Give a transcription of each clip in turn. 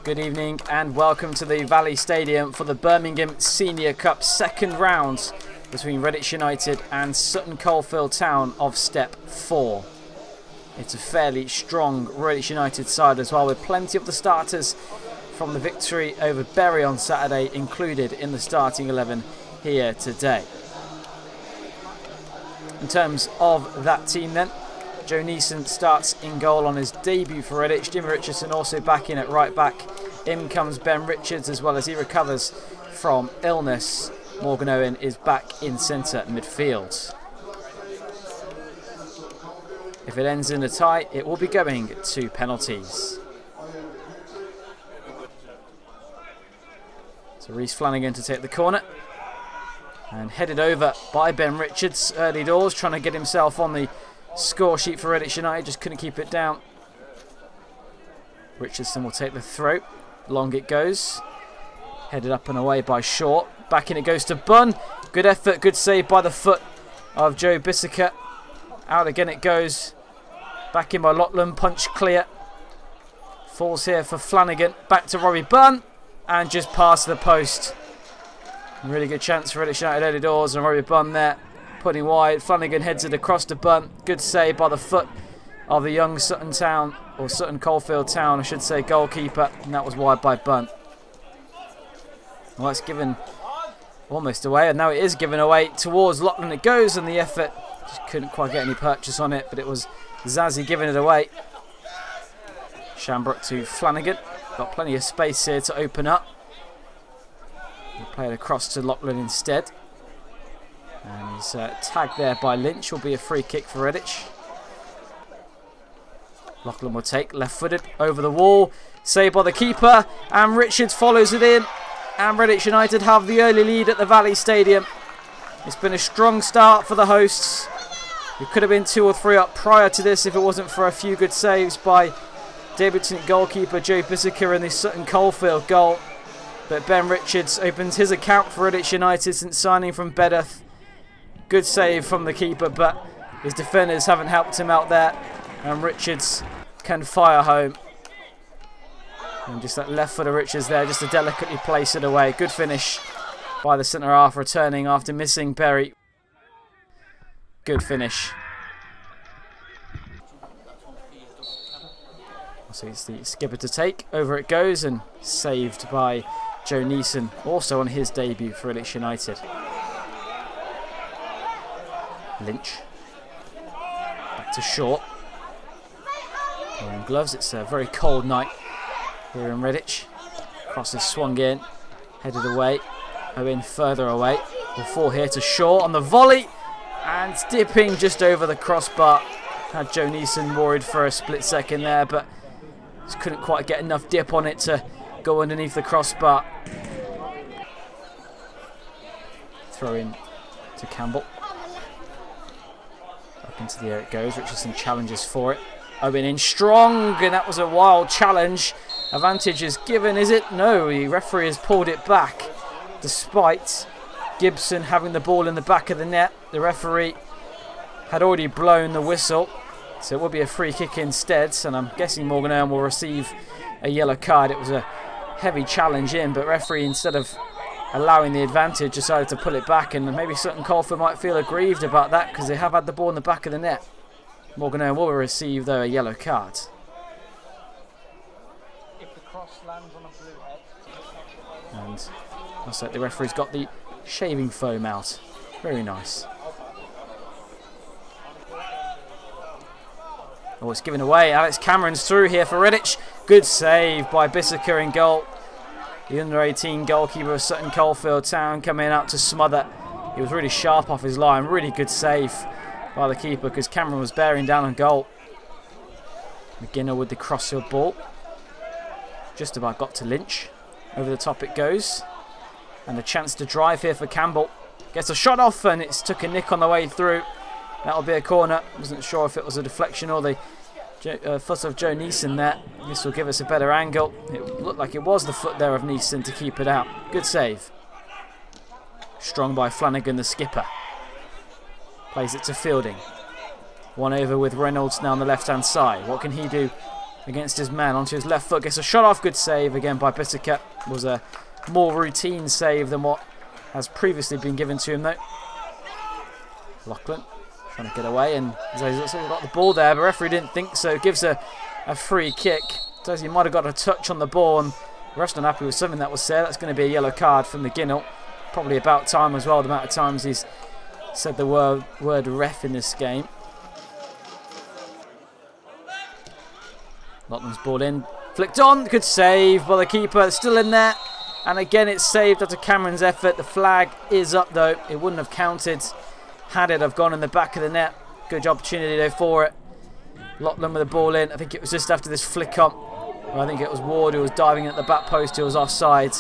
Good evening and welcome to the Valley Stadium for the Birmingham Senior Cup second round between Redditch United and Sutton Coldfield Town of Step 4. It's a fairly strong Redditch United side as well, with plenty of the starters from the victory over Bury on Saturday included in the starting 11 here today. In terms of that team then, Joe Neeson starts in goal on his debut for Redditch. Jimmy Richardson also back in at right back. In comes Ben Richards as well as he recovers from illness. Morgan Owen is back in centre midfield. If it ends in a tie, it will be going to penalties. So Reece Flanagan to take the corner. And headed over by Ben Richards early doors, trying to get himself on the score sheet for Redditch United, just couldn't keep it down. Richardson will take the throw. Long it goes. Headed up and away by Short. Back in it goes to Bunn. Good effort, good save by the foot of Joe Bissiker. Out again it goes. Back in by Lachlan, punch clear. Falls here for Flanagan. Back to Robbie Bunn. And just past the post. Really good chance for Redditch United early doors, and Robbie Bunn there. Putting wide, Flanagan heads it across to Bunn. Good save by the foot of the young Sutton Town, or Sutton Coldfield Town, I should say, goalkeeper. And that was wide by Bunn. Well, that's given almost away, and now it is given away towards Lachlan. It goes, and the effort just couldn't quite get any purchase on it, but it was Zazzy giving it away. Shambrook to Flanagan. Got plenty of space here to open up. He'll play it across to Lachlan instead. And he's tagged there by Lynch. Will be a free kick for Redditch. Lachlan will take left-footed over the wall. Saved by the keeper. And Richards follows it in. And Redditch United have the early lead at the Valley Stadium. It's been a strong start for the hosts. It could have been 2 or 3 up prior to this if it wasn't for a few good saves by debutant goalkeeper Joe Bissiker in the Sutton Coldfield goal. But Ben Richards opens his account for Redditch United since signing from Bedworth. Good save from the keeper, but his defenders haven't helped him out there. And Richards can fire home. And just that left foot of Richards there, just to delicately place it away. Good finish by the centre half, returning after missing Bury. Good finish. So it's the skipper to take. Over it goes, and saved by Joe Neeson, also on his debut for Redditch United. Lynch. Back to Short. Wearing gloves. It's a very cold night here in Redditch. Cross is swung in. Headed away. Owen further away. We'll fall here to Short on the volley. And dipping just over the crossbar. Had Joe Neeson worried for a split second there, but just couldn't quite get enough dip on it to go underneath the crossbar. Throw in to Campbell. Up into the air it goes. Richardson challenges for it. Owen in strong, and that was a wild challenge. Advantage is given, is it? No, the referee has pulled it back. Despite Gibson having the ball in the back of the net, the referee had already blown the whistle. So it will be a free kick instead, and I'm guessing Morgan Owen will receive a yellow card. It was a heavy challenge in, but referee, instead of allowing the advantage, decided to pull it back, and maybe Sutton Coldfield might feel aggrieved about that because they have had the ball in the back of the net. Morgan Owen will receive, though, a yellow card. If the cross lands on a blue head. And looks like the referee's got the shaving foam out. Very nice. Oh, it's given away. Alex Cameron's through here for Redditch. Good save by Bissiker in goal. The under-18 goalkeeper of Sutton Coldfield Town coming out to smother. He was really sharp off his line. Really good save by the keeper because Cameron was bearing down on goal. McGinner with the crossfield ball. Just about got to Lynch. Over the top it goes. And a chance to drive here for Campbell. Gets a shot off, and it's took a nick on the way through. That'll be a corner. Wasn't sure if it was a deflection or the foot of Joe Neeson there. This will give us a better angle. It looked like it was the foot there of Neeson to keep it out. Good save. Strong by Flanagan, the skipper. Plays it to Fielding. One over with Reynolds now on the left-hand side. What can he do against his man onto his left foot. Gets a shot off. Good save again by Bissaka. Was a more routine save than what has previously been given to him though. Lachlan trying to get away, and he's also got the ball there, but referee didn't think so. Gives a free kick. Says he might have got a touch on the ball, and the rest unhappy with something that was said. That's going to be a yellow card for McGinnell. Probably about time as well, the amount of times he's said the word ref in this game. Lachlan's ball in, flicked on, good save by the keeper, it's still in there. And again it's saved after Cameron's effort. The flag is up though, it wouldn't have counted had it have gone in the back of the net. Good opportunity though for it. Lachlan with the ball in, I think it was just after this flick on. I think it was Ward who was diving at the back post, who was offside.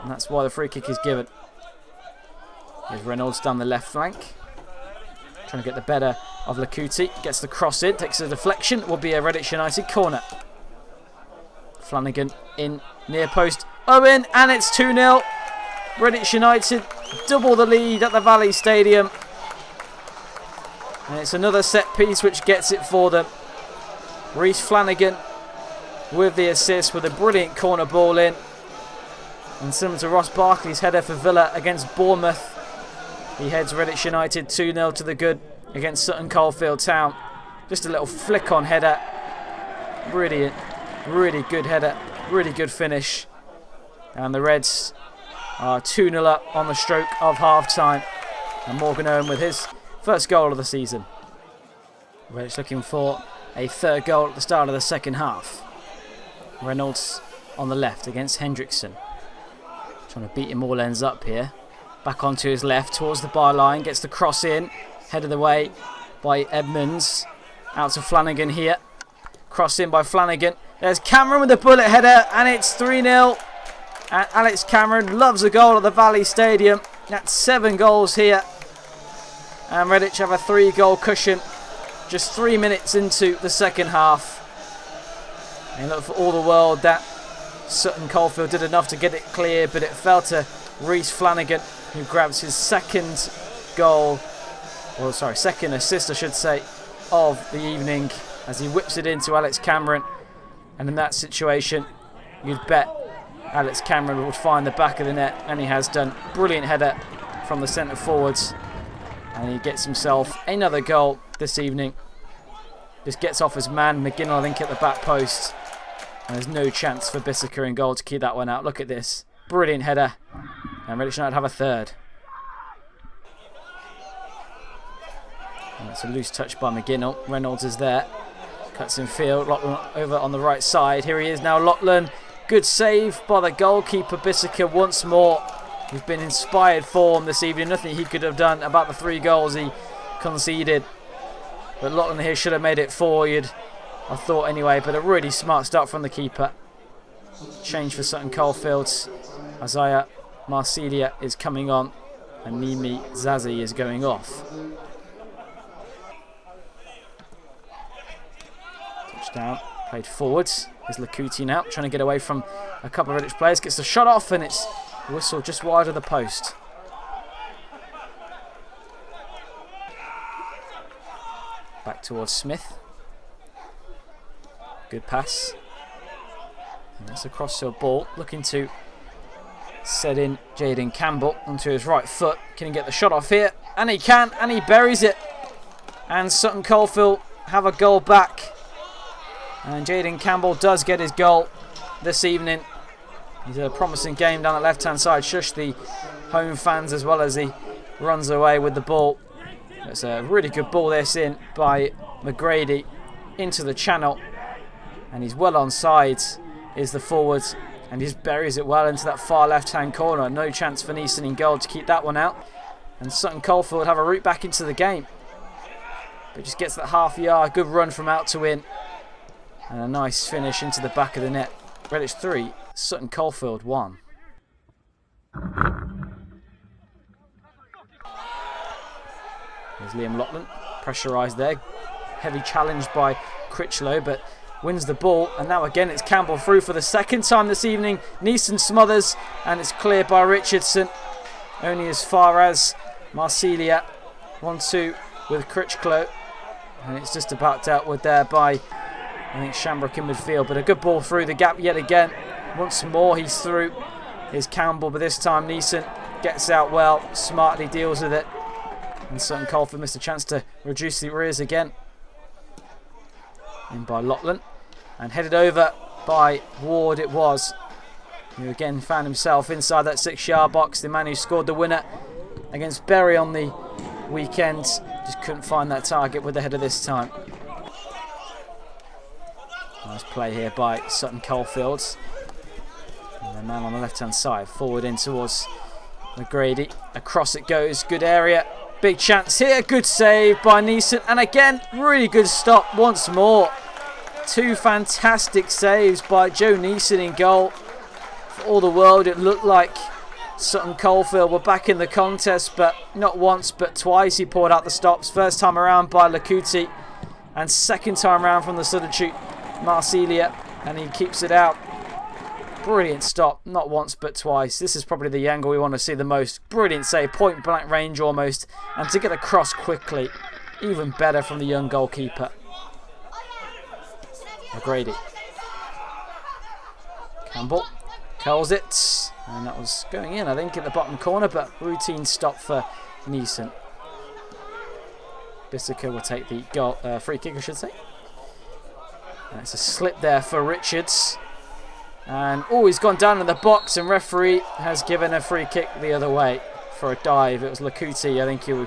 And that's why the free kick is given. Here's Reynolds down the left flank. Trying to get the better of Lakuti. Gets the cross in, takes a deflection. It will be a Redditch United corner. Flanagan in near post. Owen, and it's 2-0. Redditch United double the lead at the Valley Stadium. And it's another set piece which gets it for them. Reece Flanagan with the assist with a brilliant corner ball in. And similar to Ross Barkley's header for Villa against Bournemouth, he heads Redditch United 2-0 to the good against Sutton Coldfield Town. Just a little flick on header. Brilliant. Really good header. Really good finish. And the Reds are 2-0 up on the stroke of half-time. And Morgan Owen with his first goal of the season. Redditch looking for a third goal at the start of the second half. Reynolds on the left against Hendrickson. Trying to beat him all ends up here. Back onto his left towards the byline. Gets the cross in. Headed away by Edmonds. Out to Flanagan here. Cross in by Flanagan. There's Cameron with the bullet header. And it's 3-0. And Alex Cameron loves a goal at the Valley Stadium. That's 7 goals here. And Redditch have a 3-goal cushion. Just 3 minutes into the second half. And look, for all the world that Sutton Coldfield did enough to get it clear, but it fell to Reece Flanagan, who grabs his second goal, or sorry, second assist I should say, of the evening, as he whips it into Alex Cameron. And in that situation, you'd bet Alex Cameron would find the back of the net, and he has done. Brilliant header from the centre forwards, and he gets himself another goal this evening. Just gets off his man, McGinnell I think at the back post. And there's no chance for Bissaka in goal to keep that one out. Look at this. Brilliant header. And Redditch United have a third. And it's a loose touch by McGinnell. Reynolds is there. Cuts in field. Lachlan over on the right side. Here he is now, Lachlan. Good save by the goalkeeper, Bissaka, once more. He's been inspired form this evening. Nothing he could have done about the 3 goals he conceded. But Lachlan here should have made it 4, I thought anyway, but a really smart start from the keeper. Change for Sutton Coldfield. Isaiah Marsilia is coming on and Mimi Zazie is going off. Touchdown, played forwards. There's Lakuti now, trying to get away from a couple of Redditch players. Gets the shot off and it's whistled just wide of the post. Back towards Smith. Good pass. And that's a cross-field ball. Looking to set in Jaden Campbell onto his right foot. Can he get the shot off here? And he can, and he buries it. And Sutton Coldfield have a goal back. And Jaden Campbell does get his goal this evening. He's a promising game down the left-hand side. Shush the home fans as well as he runs away with the ball. It's a really good ball this in by McGrady into the channel. And he's well onside, is the forward. And he just buries it well into that far left-hand corner. No chance for Neeson in goal to keep that one out. And Sutton Coldfield have a route back into the game. But just gets that half yard. Good run from out to in. And a nice finish into the back of the net. Redditch 3, Sutton Coldfield 1. There's Liam Lachlan, pressurised there. Heavy challenge by Critchlow, but wins the ball. And now again it's Campbell through for the second time this evening. Neeson smothers, and it's cleared by Richardson. Only as far as Marsilia. 1-2 with Critchlow. And it's just about dealt with there by I think Shamrock in midfield, but a good ball through the gap yet again. Once more he's through. Here's Campbell, but this time Neeson gets out well, smartly deals with it. And Sutton Coldfield missed a chance to reduce the arrears again. In by Lachlan. And headed over by Ward it was. Who again found himself inside that 6-yard box. The man who scored the winner against Bury on the weekend. Just couldn't find that target with the header this time. Nice play here by Sutton Coldfield. And the man on the left-hand side, forward in towards McGrady. Across it goes, good area. Big chance here, good save by Neeson. And again, really good stop once more. 2 fantastic saves by Joe Neeson in goal. For all the world, it looked like Sutton Coldfield were back in the contest, but not once but twice he poured out the stops. First time around by Lakuti, and second time around from the substitute Marsilia, and he keeps it out. Brilliant stop, not once but twice. This is probably the angle we want to see the most. Brilliant save, point blank range almost, and to get across quickly, even better from the young goalkeeper. McGrady. Campbell curls it, and that was going in, I think, at the bottom corner, but routine stop for Neeson. Bissaka will take the goal, free kick, I should say. And it's a slip there for Richards. And he's gone down in the box, and referee has given a free kick the other way for a dive. It was Lakuti, I think, who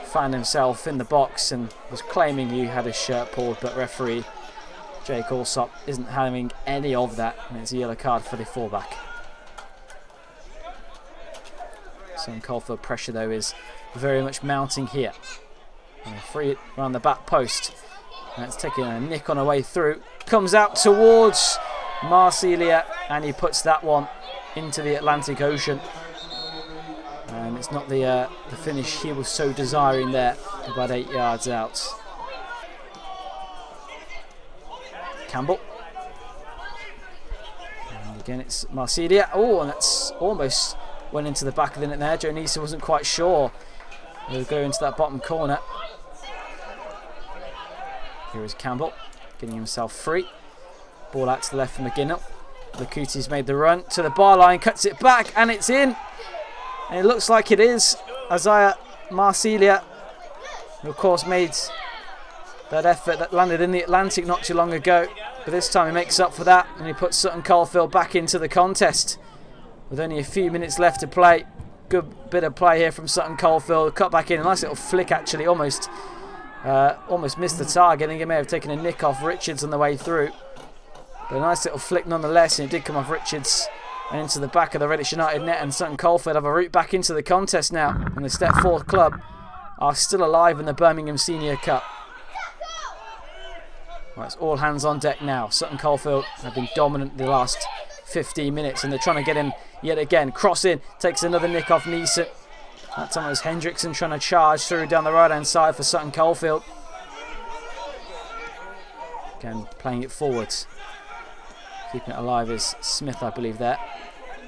found himself in the box and was claiming he had his shirt pulled, but referee Jake Alsop isn't having any of that, and it's a yellow card for the fullback. Some Coldfield pressure though is very much mounting here. And free it around the back post. And it's taking a nick on the way through. Comes out towards Marsilia, and he puts that one into the Atlantic Ocean. And it's not the finish he was so desiring there, about 8 yards out. Campbell. And again it's Marsilia. Oh, and that's almost went into the back of the net there. Joe Neeson wasn't quite sure. He'll go into that bottom corner. Here is Campbell, getting himself free. Ball out to the left from McGinnell. Lakuti's made the run to the bar line, cuts it back, and it's in. And it looks like it is. Isaiah Marsilia, who of course made that effort that landed in the Atlantic not too long ago. But this time he makes up for that, and he puts Sutton Coldfield back into the contest. With only a few minutes left to play. Good bit of play here from Sutton Coldfield. Cut back in, a nice little flick actually, almost missed the target. I think he may have taken a nick off Richards on the way through. But a nice little flick nonetheless, and it did come off Richards and into the back of the Redditch United net, and Sutton Coldfield have a route back into the contest now. And the Step 4 club are still alive in the Birmingham Senior Cup. Well, it's all hands on deck now. Sutton Coldfield have been dominant the last 15 minutes, and they're trying to get in yet again. Cross in, takes another nick off Neeson. That time it was Hendrickson trying to charge through down the right hand side for Sutton Coldfield. Again, playing it forwards. Keeping it alive is Smith, I believe, there.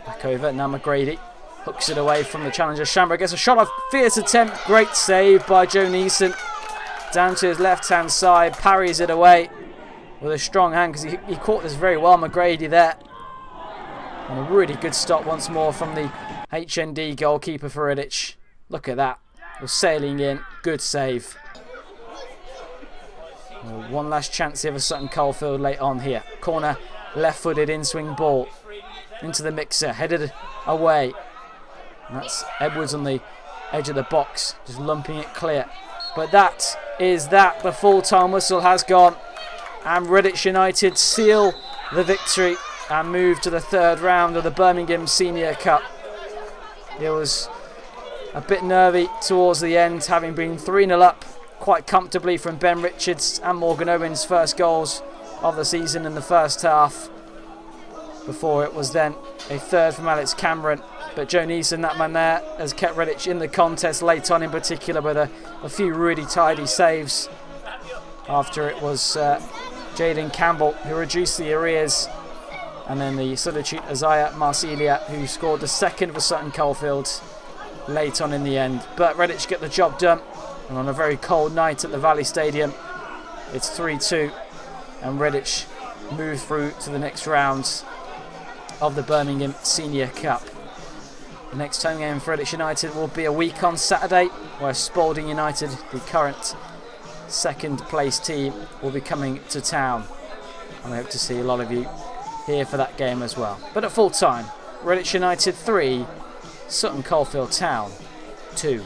Back over, now McGrady. Hooks it away from the challenger. Shamrock gets a shot off. Fierce attempt. Great save by Joe Neeson. Down to his left-hand side. Parries it away with a strong hand, because he caught this very well, McGrady, there. And a really good stop once more from the HND goalkeeper for Redditch. Look at that. Was sailing in. Good save. Well, one last chance here for Sutton Coldfield late on here. Corner, left-footed in-swing ball. Into the mixer. Headed away. And that's Edwards on the edge of the box. Just lumping it clear. But that is that. The full-time whistle has gone. And Redditch United seal the victory and move to the third round of the Birmingham Senior Cup. It was a bit nervy towards the end, having been 3-0 up quite comfortably from Ben Richards and Morgan Owen's first goals of the season in the first half. Before it was then a third from Alex Cameron. But Joe Neeson, that man there, has kept Redditch in the contest late on, in particular with a few really tidy saves. After it was Jaden Campbell who reduced the arrears, and then the substitute Isaiah Marsilia who scored the second for Sutton Coldfield late on in the end. But Redditch get the job done, and on a very cold night at the Valley Stadium, it's 3-2 and Redditch move through to the next round of the Birmingham Senior Cup. The next home game for Redditch United will be a week on Saturday, where Spalding United, the current second place team, will be coming to town. And I hope to see a lot of you here for that game as well. But at full time, Redditch United 3, Sutton Coldfield Town 2.